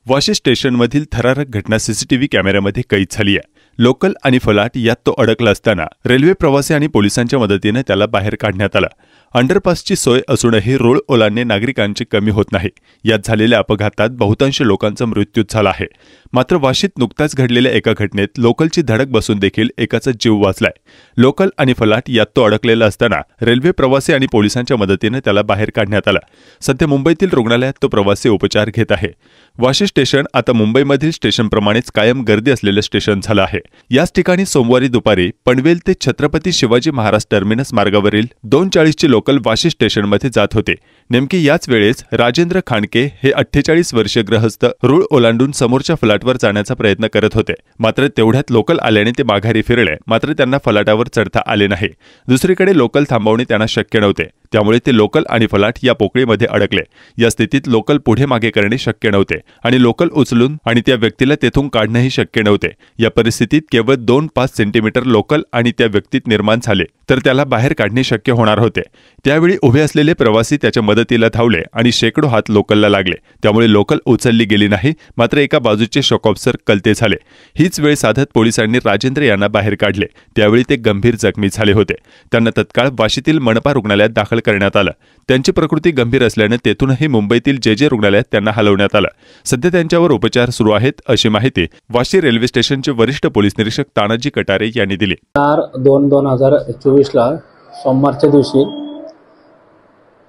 वाशी स्टेशनमधील थरारक घटना सीसीटीव्ही कॅमेऱ्यामध्ये कैद झाली आहे। लोकल आणि फलाट यात तो अडकला असताना रेल्वे प्रवासी आणि पोलिसांच्या मदतीने त्याला बाहेर काढण्यात आलं। अंडरपासची सोय असूनही रूळ ओलांडणे नागरिकांची कमी होत नाही। यात झालेल्या अपघातात बहुतांश लोकांचा मृत्यू झाला आहे। मात्र वाशीत नुकताच घडलेल्या एका घटनेत लोकलची धडक बसून देखील एकाचा जीव वाचलाय। लोकल आणि फलाट यात तो अडकलेला असताना रेल्वे प्रवासी आणि पोलिसांच्या मदतीने त्याला बाहेर काढण्यात आलं। सध्या मुंबईतील रुग्णालयात तो प्रवासी उपचार घेत आहे। वाशी स्टेशन आता मुंबईमधील स्टेशनप्रमाणेच कायम गर्दी असलेले स्टेशन झालं आहे। याच ठिकाणी सोमवारी दुपारी पनवेल ते छत्रपती शिवाजी महाराज टर्मिनस मार्गावरील 2:40 ची लोकल वाशी स्टेशनमध्ये जात होते। नेमकी याच वेळेस राजेंद्र खांडके हे 48 वर्षीय गृहस्थ रूळ ओलांडून समोरच्या फलाटवर जाण्याचा प्रयत्न करत होते। मात्र तेवढ्यात लोकल आल्याने ते माघारी फिरले, मात्र त्यांना फलाटावर चढता आले नाही। दुसरीकडे लोकल थांबवणे त्यांना शक्य नव्हते, त्यामुळे ते लोकल आणि फलाट या पोकळीमध्ये अडकले। या स्थितीत लोकल पुढे मागे करणे शक्य नव्हते आणि लोकल उचलून आणि त्या व्यक्तीला तेथून काढणेही शक्य नव्हते। या परिस्थितीत केवळ 2-5 सेंटीमीटर लोकल आणि त्या व्यक्तीत निर्माण झाले तर त्याला बाहेर काढणे शक्य होणार होते। त्यावेळी उभे असलेले प्रवासी त्याच्या मदतीला धावले आणि शेकडो हात लोकलला लागले, त्यामुळे लोकल उचलली गेली नाही। मात्र एका बाजूचे शॉक ऑब्झर्व्हर कलते झाले। हीच वेळ साधत पोलिसांनी राजेंद्र यांना बाहेर काढले। त्यावेळी ते गंभीर जखमी झाले होते। त्यांना तत्काळ वाशीतील मनपा रुग्णालयात दाखल करण्यात आलं। त्यांची प्रकृती गंभीर असल्याने तेथूनही मुंबईतील जे रुग्णालयात त्यांना हलवण्यात आलं। सध्या त्यांच्यावर उपचार सुरू आहेत, अशी माहिती वाशी रेल्वे स्टेशनचे वरिष्ठ पोलीस निरीक्षक तानाजी कटारे यांनी दिली। 4/2/2024 ला सोमवारच्या दिवशी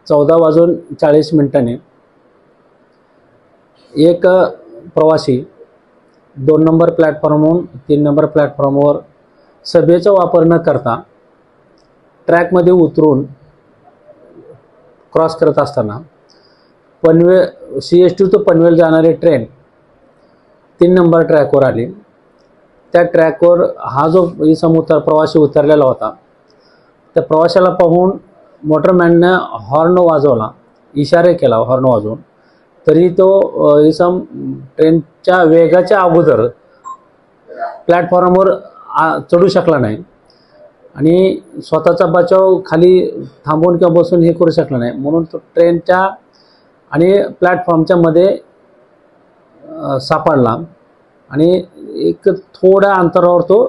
14:40 एक प्रवासी 2 नंबर प्लॅटफॉर्मवरून 3 नंबर प्लॅटफॉर्मवर सभेचा वापर न करता ट्रॅकमध्ये उतरून क्रॉस करत असताना पनवेल CST टू पनवेल जाणारी ट्रेन 3 नंबर ट्रॅकवर आली। त्या ट्रॅकवर हा जो प्रवासी उतरलेला होता, त्या प्रवाशाला पाहून मोटरमॅनने हॉर्न वाजवला, इशारे केला हॉर्न वाजवून, तरी तो इसम ट्रेनच्या वेगाच्या अगोदर प्लॅटफॉर्मवर चढू शकला नाही आणि स्वतःचा बचाव खाली थांबून किंवा बसून हे करू शकला नाही। म्हणून तो ट्रेनच्या आणि प्लॅटफॉर्मच्या मध्ये सापडला आणि एक थोड्या अंतरावर तो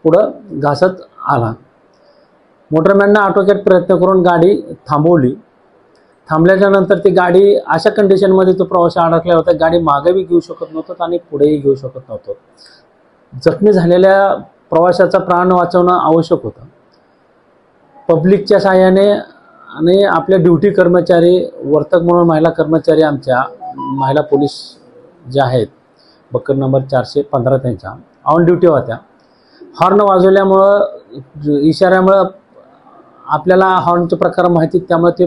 पुढं घासत आला। मोटरमॅनने आटोक्यात प्रयत्न करून गाडी थांबवली। थांबल्याच्या नंतर ती गाडी अशा कंडिशनमध्ये तो प्रवासी अडकला होता, गाडी मागेही घेऊ शकत नव्हतं आणि पुढेही घेऊ शकत नव्हतं। जखमी झालेल्या प्रवाशाचा प्राण वाचवणं आवश्यक होतं। पब्लिकच्या सहाय्याने आणि आपल्या ड्युटी कर्मचारी, वर्तक म्हणून महिला कर्मचारी, आमच्या महिला पोलीस ज्या आहेत बक्कर नंबर 415 त्यांच्या ऑन ड्युटी होत्या। हॉर्न वाजवल्यामुळं, इशाऱ्यामुळं आपल्याला हॉर्नचे प्रकार माहिती, त्यामुळे ते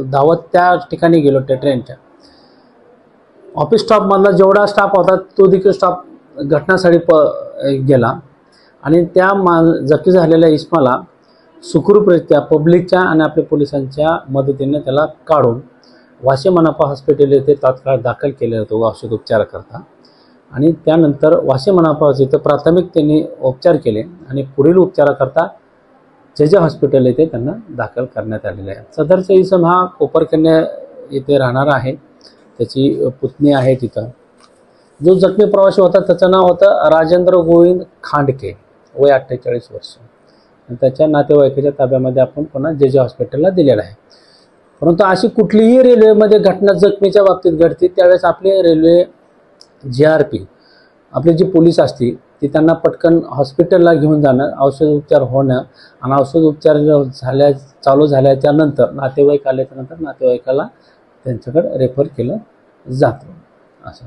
धावत त्या ठिकाणी गेलो। त्या ट्रेनच्या ऑफिस स्टाफमधला जेवढा स्टाफ होता तो देखील स्टाफ घटनास्थळी गेला आणि त्या जखमी झालेल्या इस्माला सुखरूपरित्या पब्लिकच्या आणि आपल्या पोलिसांच्या मदतीने त्याला काढून वाशी मनपा हॉस्पिटल येथे तात्काळ दाखल केले होते औषध उपचाराकरता आणि त्यानंतर वाशी मनपा येथे प्राथमिक त्यांनी उपचार केले आणि पुढील उपचाराकरता जे हॉस्पिटल येथे त्यांना दाखल करण्यात आलेले आहे। सदरचा इसम हा कोपरकन्या येथे राहणार आहे, त्याची पुतणी आहे तिथं। जो जखमी प्रवासी होता त्याचं नाव होतं राजेंद्र गोविंद खांडके, वय 48 वर्ष। त्याच्या नातेवाईकाच्या ताब्यामध्ये आपण पुन्हा जे हॉस्पिटलला दिलेलं आहे। परंतु अशी कुठलीही रेल्वेमध्ये घटना जखमीच्या बाबतीत घडते त्यावेळेस आपले रेल्वे GRP, आपले जे पोलीस असतील ते त्यांना पटकन हॉस्पिटलला घेऊन जाणं, औषध उपचार होणं आणि औषध उपचार चालू झाल्याच्या नंतर नातेवाईक आल्याच्या नंतर नातेवाईकाला त्यांच्याकडे रेफर केलं जातं असं।